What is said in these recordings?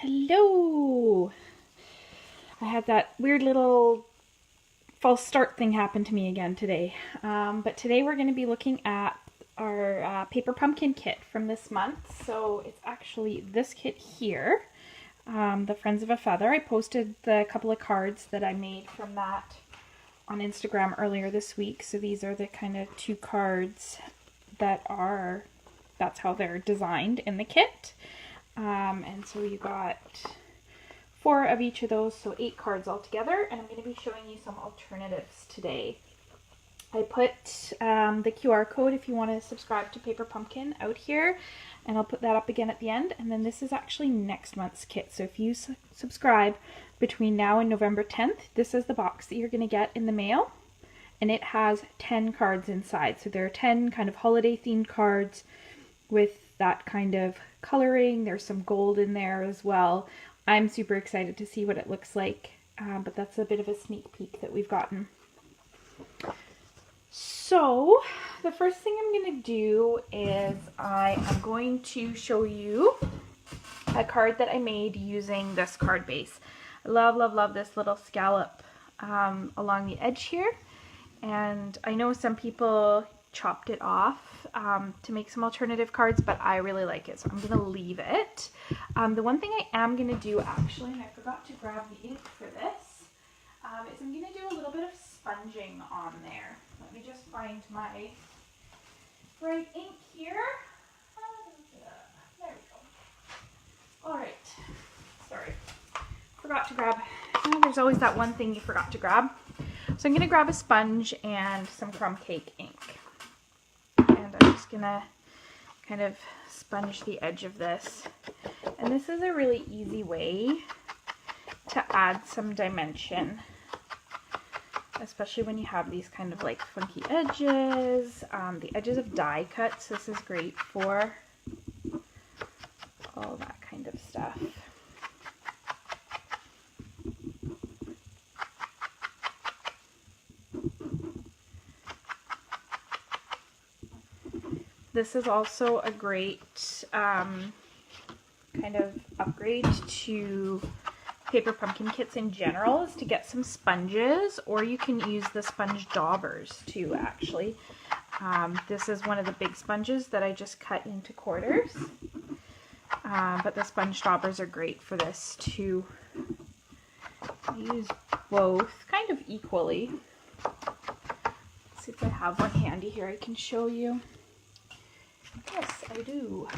Hello! I had that weird little false start thing happen to me again today. But today we're going to be looking at our paper pumpkin kit from this month. So it's actually this kit here, the Friends of a Feather. I posted the couple of cards that I made from that on Instagram earlier this week. So these are the kind of 2 cards that's how they're designed in the kit. And so you got 4 of each of those, so 8 cards altogether, and I'm going to be showing you some alternatives today. I put the QR code if you want to subscribe to Paper Pumpkin out here, and I'll put that up again at the end. And then this is actually next month's kit, so if you subscribe between now and November 10th, this is the box that you're going to get in the mail, and it has 10 cards inside. So there are 10 kind of holiday themed cards with that kind of coloring. There's some gold in there as well. I'm super excited to see what it looks like, but that's a bit of a sneak peek that we've gotten. So the first thing I'm going to do is I am going to show you a card that I made using this card base. I love this little scallop along the edge here, and I know some people chopped it off to make some alternative cards, but I really like it, so I'm going to leave it. The one thing I am going to do actually, and I forgot to grab the ink for this, is I'm going to do a little bit of sponging on there. Let me just find my bright ink here. There we go. Alright, sorry. Forgot to grab, there's always that one thing you forgot to grab. So I'm going to grab a sponge and some crumb cake ink. And I'm just going to kind of sponge the edge of this. And this is a really easy way to add some dimension, especially when you have these kind of like funky edges, the edges of die cuts. This is great for all that kind of stuff. This is also a great kind of upgrade to Paper Pumpkin kits in general, is to get some sponges, or you can use the sponge daubers too, actually. This is one of the big sponges that I just cut into quarters, but the sponge daubers are great for this too. I use both kind of equally. Let's see if I have one handy here I can show you. Yes, I do.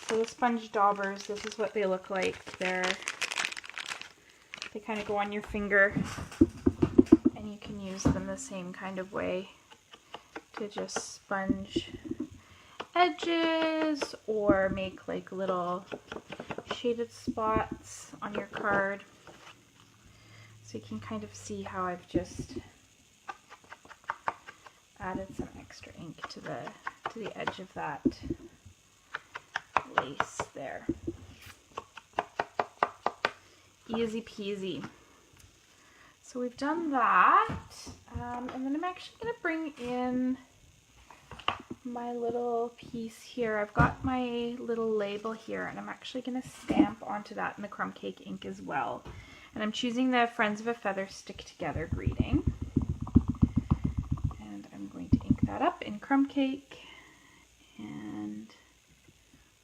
So the sponge daubers, this is what they look like. They kind of go on your finger, and you can use them the same kind of way to just sponge edges or make like little shaded spots on your card. So you can kind of see how I've just added some extra ink to the edge of that lace there. Easy peasy. So we've done that, and then I'm actually going to bring in my little piece here. I've got my little label here, and I'm actually going to stamp onto that in the crumb cake ink as well. And I'm choosing the Friends of a Feather Stick Together greeting. That up in crumb cake, and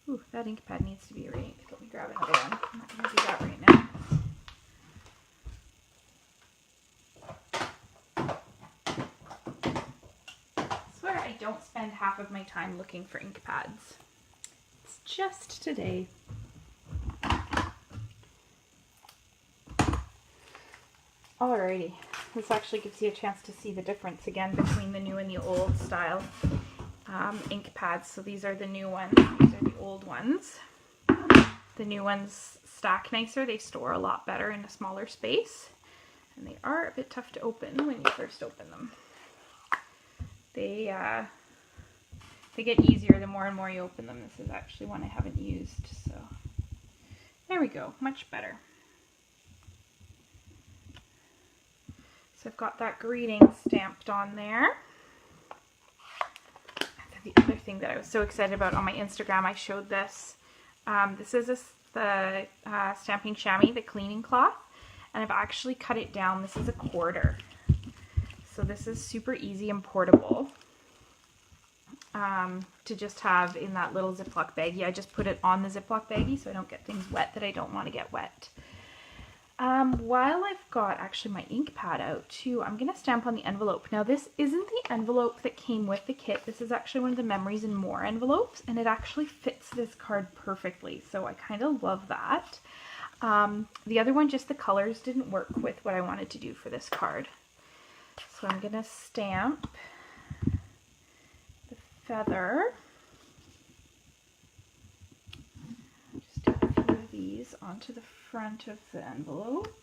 ooh, that ink pad needs to be re-inked. Let me grab another one. I'm not going to do that right now. I swear I don't spend half of my time looking for ink pads. It's just today. Alrighty. This actually gives you a chance to see the difference again between the new and the old style ink pads. So these are the new ones, these are the old ones. The new ones stack nicer, they store a lot better in a smaller space, and they are a bit tough to open when you first open them. They get easier the more and more you open them. This is actually one I haven't used, so there we go, much better. So I've got that greeting stamped on there. And then the other thing that I was so excited about on my Instagram, I showed this This is the Stamping Chamois, the cleaning cloth, and I've actually cut it down. This is a quarter. So this is super easy and portable to just have in that little Ziploc baggie. I just put it on the Ziploc baggie so I don't get things wet that I don't want to get wet. While I've got actually my ink pad out too, I'm going to stamp on the envelope. Now this isn't the envelope that came with the kit. This is actually one of the Memories and More envelopes, and it actually fits this card perfectly. So I kind of love that. The other one, just the colors didn't work with what I wanted to do for this card. So I'm going to stamp the feather. Just do a few of these onto the front of the envelope.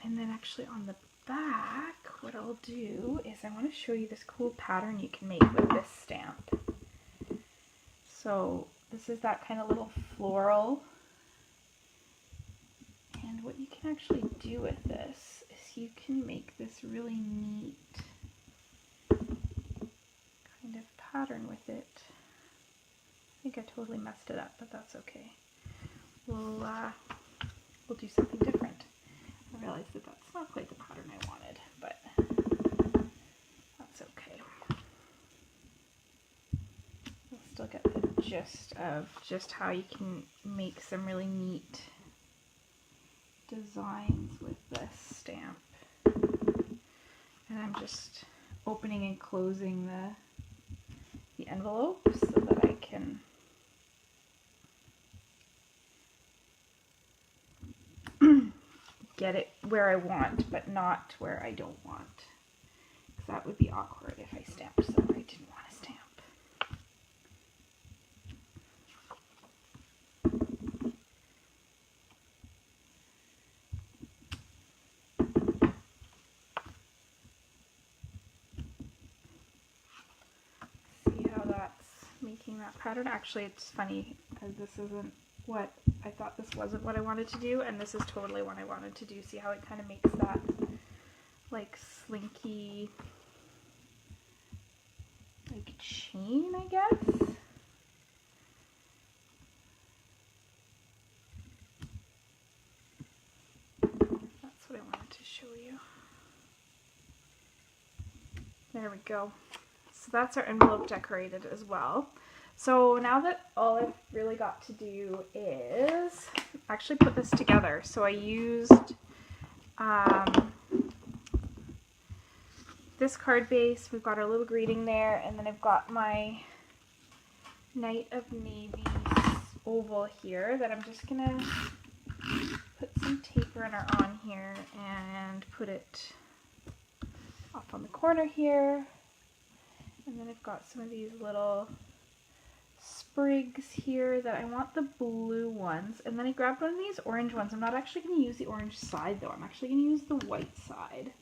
And then actually on the back, what I'll do is I want to show you this cool pattern you can make with this stamp. So this is that kind of little floral. And what you can actually do with this is you can make this really neat kind of pattern with it. I think I totally messed it up, but that's okay. We'll do something different. I realized that that's not quite the pattern I wanted, but that's okay. We'll still get the gist of just how you can make some really neat designs with this stamp. And I'm just opening and closing the envelope so that I can get it where I want, but not where I don't want. Because that would be awkward if I stamped somewhere I didn't want to stamp. See how that's making that pattern? Actually, it's funny because this isn't what I thought. This wasn't what I wanted to do, and this is totally what I wanted to do. See how it kind of makes that like slinky like chain, I guess. That's what I wanted to show you. There we go. So that's our envelope decorated as well. So now that all I've really got to do is actually put this together. So I used this card base. We've got our little greeting there, and then I've got my Night of Navy oval here that I'm just gonna put some tape runner on here and put it off on the corner here. And then I've got some of these little sprigs here that I want the blue ones. And then I grabbed one of these orange ones. I'm not actually going to use the orange side though. I'm actually going to use the white side.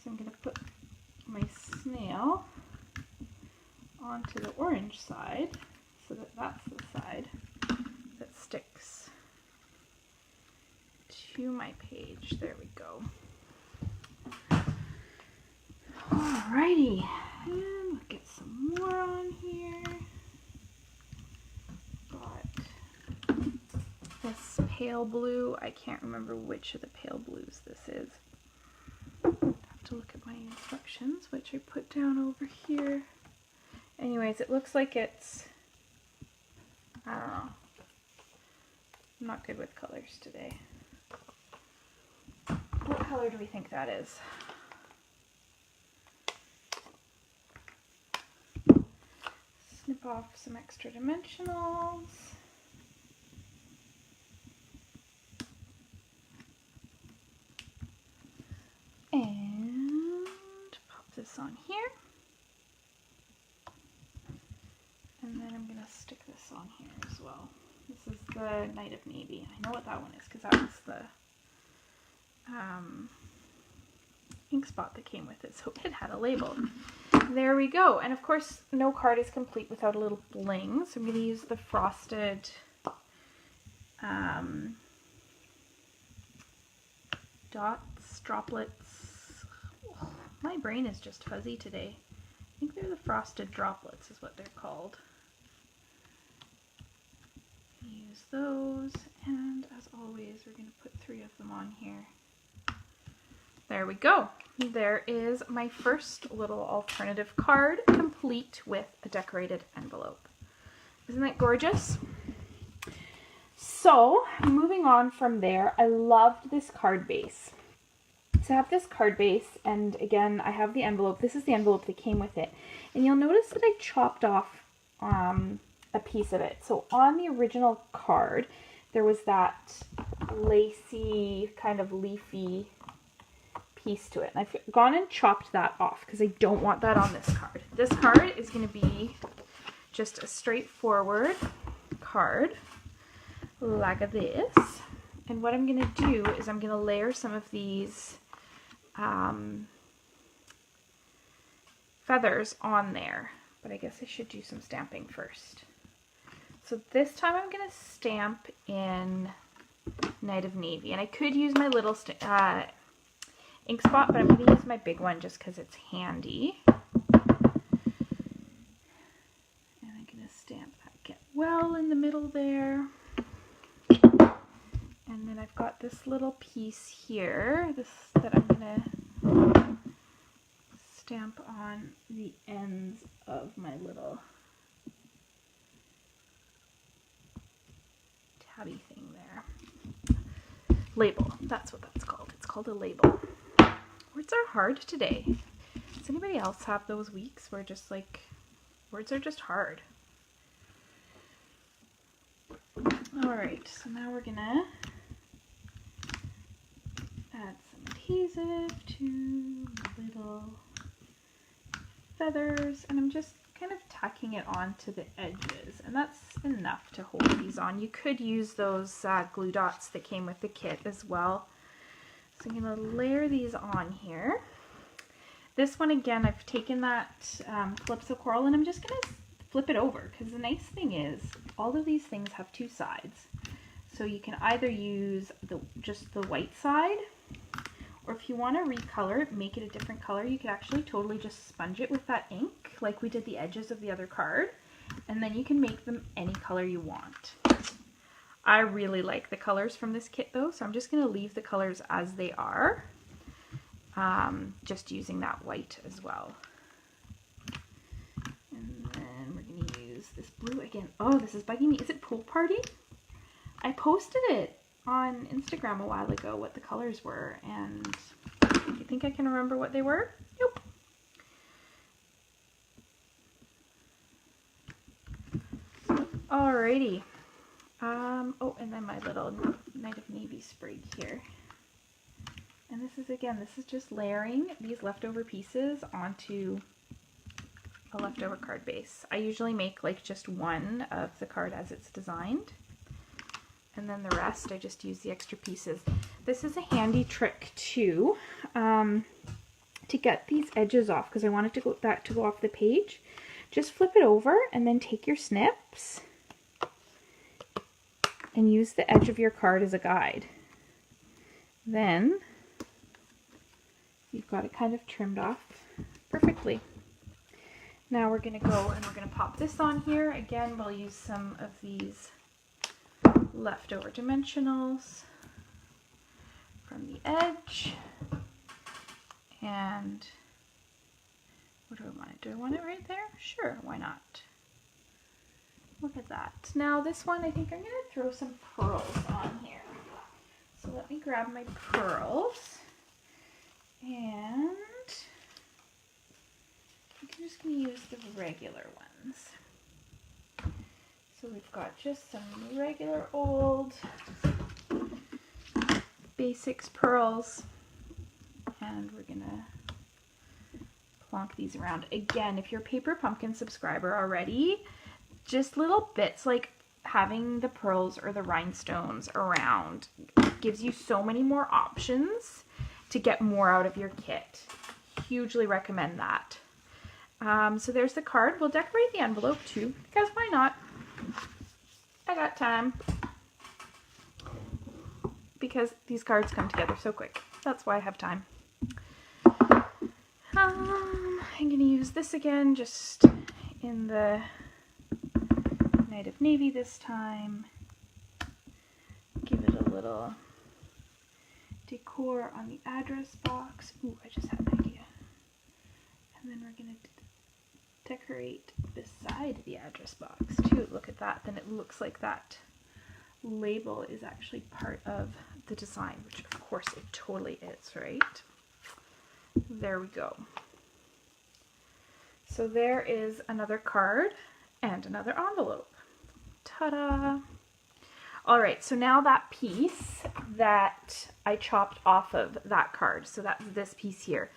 So I'm going to put my snail onto the orange side so that that's the side that sticks to my page. There we go. Alrighty, and we'll get some more on here. Got this pale blue. I can't remember which of the pale blues this is. I have to look at my instructions, which I put down over here. Anyways, it looks like it's, I don't know. I'm not good with colors today. What color do we think that is? Snip off some extra dimensionals. And pop this on here. And then I'm going to stick this on here as well. This is the Night of Navy. I know what that one is because that was the ink spot that came with it, so it had a label. There we go. And of course, no card is complete without a little bling, so I'm going to use the frosted dots, droplets. My brain is just fuzzy today. I think they're the frosted droplets is what they're called. Use those, and as always, we're going to put 3 of them on here. There we go. There is my first little alternative card, complete with a decorated envelope. Isn't that gorgeous? So, moving on from there, I loved this card base. So I have this card base, and again, I have the envelope. This is the envelope that came with it. And you'll notice that I chopped off a piece of it. So on the original card, there was that lacy, kind of leafy piece to it. And I've gone and chopped that off because I don't want that on this card. This card is going to be just a straightforward card like this. And what I'm going to do is I'm going to layer some of these feathers on there. But I guess I should do some stamping first. So this time I'm going to stamp in Night of Navy. And I could use my little ink spot, but I'm going to use my big one just because it's handy. And I'm going to stamp that Get Well in the middle there. And then I've got this little piece here that I'm going to stamp on the ends of my little tabby thing there. Label, that's what that's called. It's called a label. Words are hard today. Does anybody else have those weeks where just like words are just hard? Alright, so now we're gonna add some adhesive to little feathers, and I'm just kind of tacking it onto the edges, and that's enough to hold these on. You could use those glue dots that came with the kit as well. So I'm going to layer these on here. This one, again, I've taken that Calypso Coral and I'm just going to flip it over, because the nice thing is all of these things have 2 sides. So you can either use just the white side, or if you want to recolor it, make it a different color, you could actually totally just sponge it with that ink like we did the edges of the other card, and then you can make them any color you want. I really like the colors from this kit though, so I'm just going to leave the colors as they are, just using that white as well. And then we're going to use this blue again. Oh, this is bugging me. Is it Pool Party? I posted it on Instagram a while ago what the colors were, and you think I can remember what they were? Nope. Alrighty. Oh, and then my little Night of Navy sprig here. And this is just layering these leftover pieces onto a leftover card base. I usually make like just one of the card as it's designed. And then the rest, I just use the extra pieces. This is a handy trick too, to get these edges off, because I want it to go off the page. Just flip it over and then take your snips and use the edge of your card as a guide. Then you've got it kind of trimmed off perfectly. Now we're going to go and we're going to pop this on here. Again, we'll use some of these leftover dimensionals from the edge. And what do I want it? Do I want it right there? Sure, why not? Look at that. Now this one, I think I'm going to throw some pearls on here. So let me grab my pearls, and I'm just going to use the regular ones. So we've got just some regular old basics pearls, and we're going to plonk these around. Again, if you're a Paper Pumpkin subscriber already, just little bits like having the pearls or the rhinestones around gives you so many more options to get more out of your kit. Hugely recommend that. So there's the card. We'll decorate the envelope too, because why not? I got time. Because these cards come together so quick. That's why I have time. I'm going to use this again, just in the Night of Navy this time. Give it a little decor on the address box. Ooh, I just had an idea. And then we're going to decorate beside the address box too. Look at that. Then it looks like that label is actually part of the design, which of course it totally is, right? There we go. So there is another card and another envelope. Ta-da! All right, so now that piece that I chopped off of that card, so that's this piece here.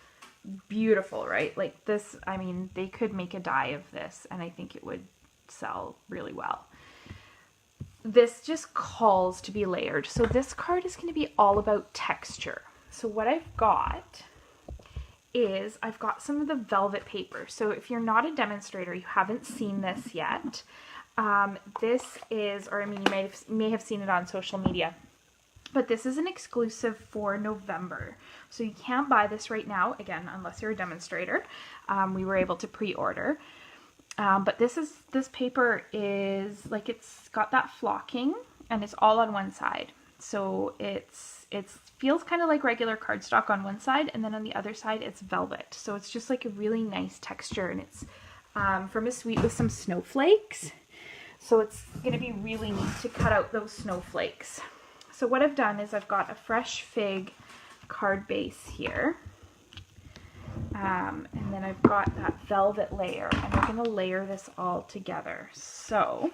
Beautiful, right? Like this, I mean, they could make a die of this and I think it would sell really well. This just calls to be layered. So this card is going to be all about texture. So what I've got is I've got some of the velvet paper. So if you're not a demonstrator, you haven't seen this yet. This is, or I mean, you may have seen it on social media, but this is an exclusive for November. So you can't buy this right now, again, unless you're a demonstrator. We were able to pre-order. But this paper is like, it's got that flocking and it's all on one side. So it feels kind of like regular cardstock on one side, and then on the other side it's velvet. So it's just like a really nice texture, and it's from a suite with some snowflakes. So it's going to be really neat to cut out those snowflakes. So what I've done is I've got a Fresh Fig card base here. And then I've got that velvet layer, and we're going to layer this all together. So,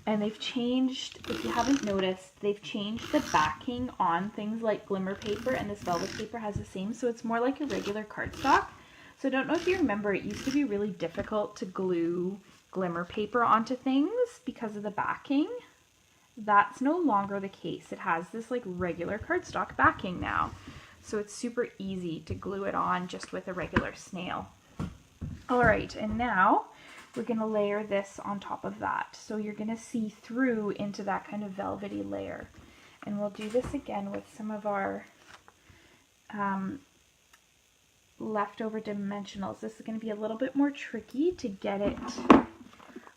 and they've changed, if you haven't noticed, they've changed the backing on things like glimmer paper, and this velvet paper has the same, so it's more like a regular cardstock. So I don't know if you remember, it used to be really difficult to glue glimmer paper onto things because of the backing. That's no longer the case. It has this like regular cardstock backing now. So it's super easy to glue it on just with a regular snail. All right, and now we're going to layer this on top of that. So you're going to see through into that kind of velvety layer. And we'll do this again with some of our leftover dimensionals. This is going to be a little bit more tricky to get it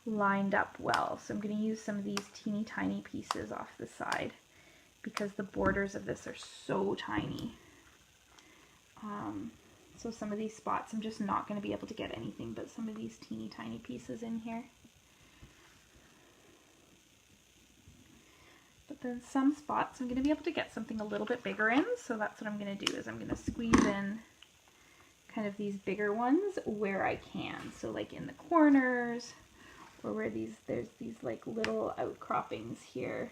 lined up well. So I'm going to use some of these teeny tiny pieces off the side because the borders of this are so tiny. So some of these spots I'm just not going to be able to get anything but some of these teeny tiny pieces in here. But then some spots I'm going to be able to get something a little bit bigger in, so that's what I'm going to do, is I'm going to squeeze in kind of these bigger ones where I can. So like in the corners, or where there's these like little outcroppings here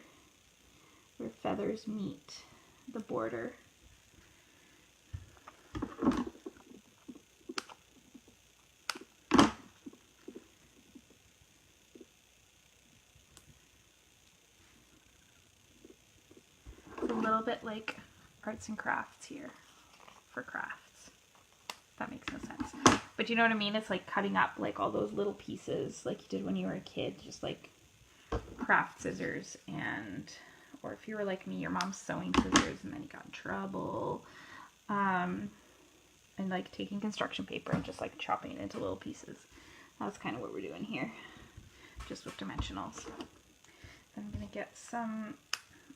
where feathers meet the border. It's a little bit like arts and crafts here for crafts. That makes no sense. But you know what I mean? It's like cutting up like all those little pieces like you did when you were a kid, just like craft scissors, and or if you were like me, your mom's sewing scissors and then you got in trouble. And like taking construction paper and just like chopping it into little pieces. That's kind of what we're doing here, just with dimensionals. Then I'm going to get some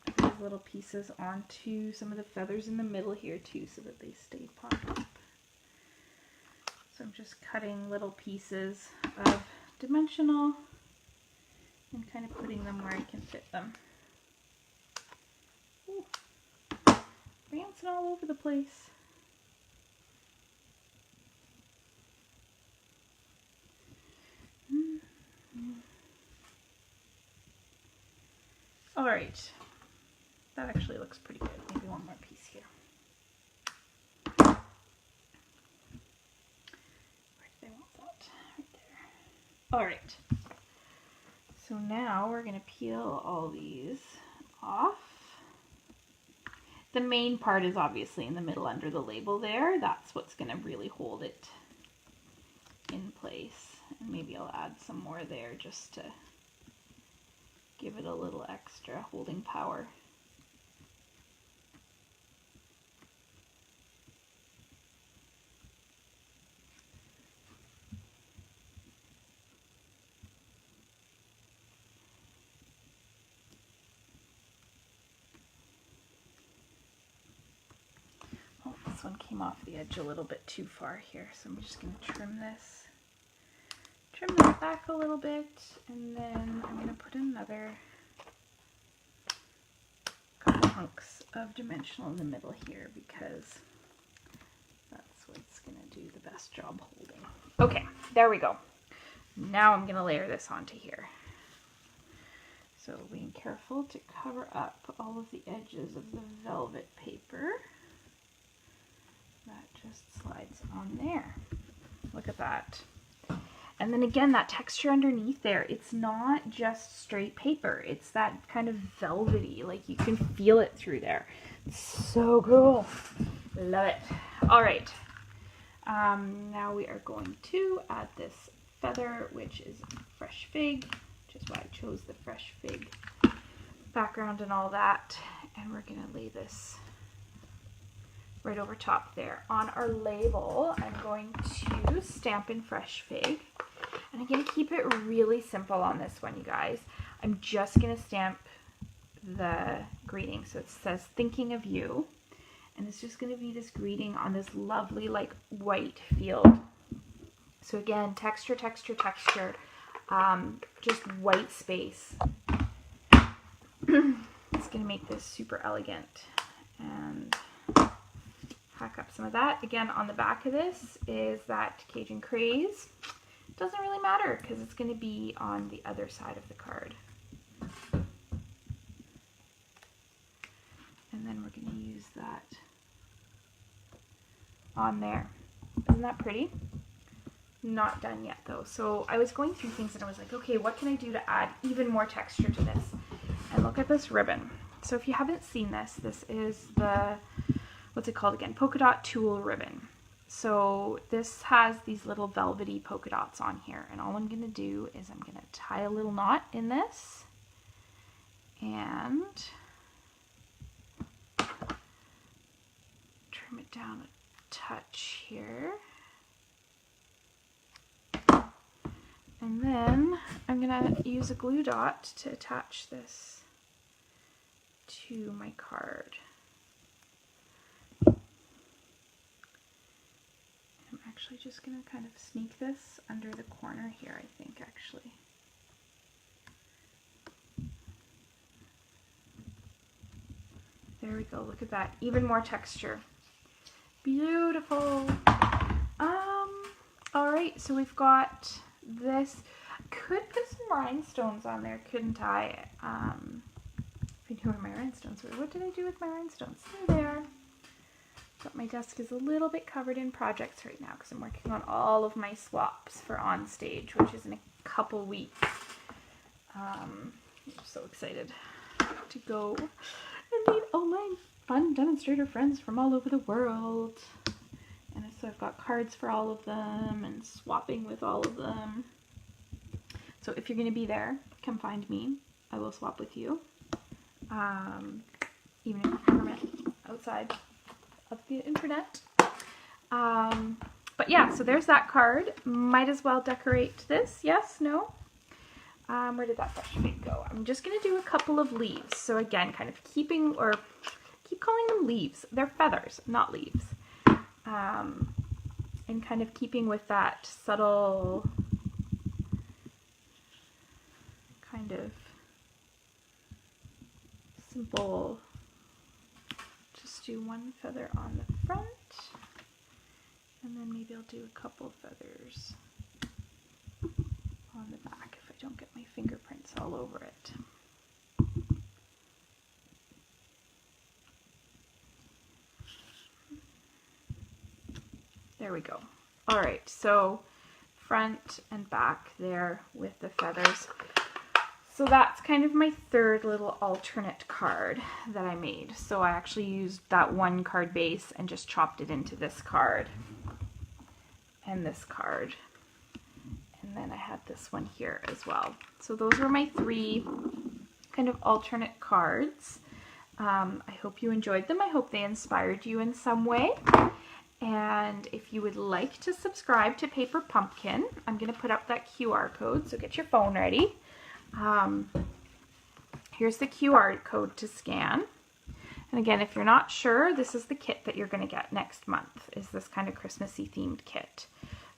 of these little pieces onto some of the feathers in the middle here too, so that they stay popped up. So I'm just cutting little pieces of dimensional and kind of putting them where I can fit them. Ooh, bouncing all over the place. All right, that actually looks pretty good. Maybe one more piece here. Where did I want that? Right there. All right. So now we're going to peel all these off. The main part is obviously in the middle under the label there. That's what's going to really hold it in place. And maybe I'll add some more there just to give it a little extra holding power. one came off the edge a little bit too far here, so I'm just going to trim this back a little bit, and then I'm going to put another couple hunks of dimensional in the middle here because that's what's going to do the best job holding. Okay, there we go. Now I'm going to layer this onto here. So being careful to cover up all of the edges of the velvet paper. That just slides on there. Look at that. And then again, that texture underneath there, it's not just straight paper. It's that kind of velvety, like you can feel it through there. It's so cool. Love it. All right. Now we are going to add this feather, which is fresh fig, which is why I chose the fresh fig background and all that. And we're going to lay this right over top there. On our label, I'm going to stamp in fresh fig. And I'm going to keep it really simple on this one, you guys. I'm just going to stamp the greeting. So it says, thinking of you. And it's just going to be this greeting on this lovely, like, white field. So again, texture, texture, texture. Just white space. It's going to make this super elegant. And hack up some of that. Again, on the back of this is that Cajun Craze. It doesn't really matter because it's going to be on the other side of the card. And then we're going to use that on there. Isn't that pretty? Not done yet though. So I was going through things and I was like, okay, what can I do to add even more texture to this? And look at this ribbon. So if you haven't seen this, this is the, what's it called again? Polka dot tulle ribbon. So this has these little velvety polka dots on here. And all I'm going to do is I'm going to tie a little knot in this and trim it down a touch here. And then I'm going to use a glue dot to attach this to my card. I'm actually just going to kind of sneak this under the corner here, I think, actually. There we go. Look at that. Even more texture. Beautiful. All right, so we've got this. Could put some rhinestones on there, couldn't I? If I knew where my rhinestones were. What did I do with my rhinestones? There they are. But my desk is a little bit covered in projects right now because I'm working on all of my swaps for On Stage, which is in a couple weeks. I'm so excited to go and meet all my fun demonstrator friends from all over the world. And so I've got cards for all of them and swapping with all of them. So if you're going to be there, come find me. I will swap with you. Even if you've never met outside of the internet. But yeah, so there's that card. Might as well decorate this. Yes? No? Where did that fresh fig go? I'm just going to do a couple of leaves. So again, kind of keep calling them leaves. They're feathers, not leaves. And kind of keeping with that subtle kind of simple, just do one feather on the front, and then maybe I'll do a couple feathers on the back if I don't get my fingerprints all over it. There we go. All right, so front and back there with the feathers. So that's kind of my third little alternate card that I made. So I actually used that one card base and just chopped it into this card and this card. And then I had this one here as well. So those were my three kind of alternate cards. I hope you enjoyed them. I hope they inspired you in some way. And if you would like to subscribe to Paper Pumpkin, I'm going to put up that QR code, so get your phone ready. Here's the QR code to scan. And again, if you're not sure, this is the kit that you're going to get next month, is this kind of Christmassy themed kit.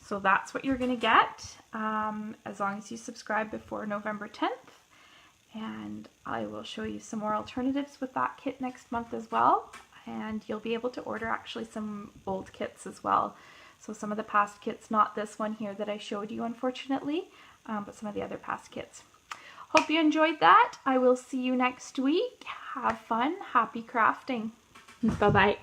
So that's what you're going to get as long as you subscribe before November 10th. And I will show you some more alternatives with that kit next month as well. And you'll be able to order actually some old kits as well. So some of the past kits, not this one here that I showed you unfortunately, but some of the other past kits. Hope you enjoyed that. I will see you next week. Have fun. Happy crafting. Bye-bye.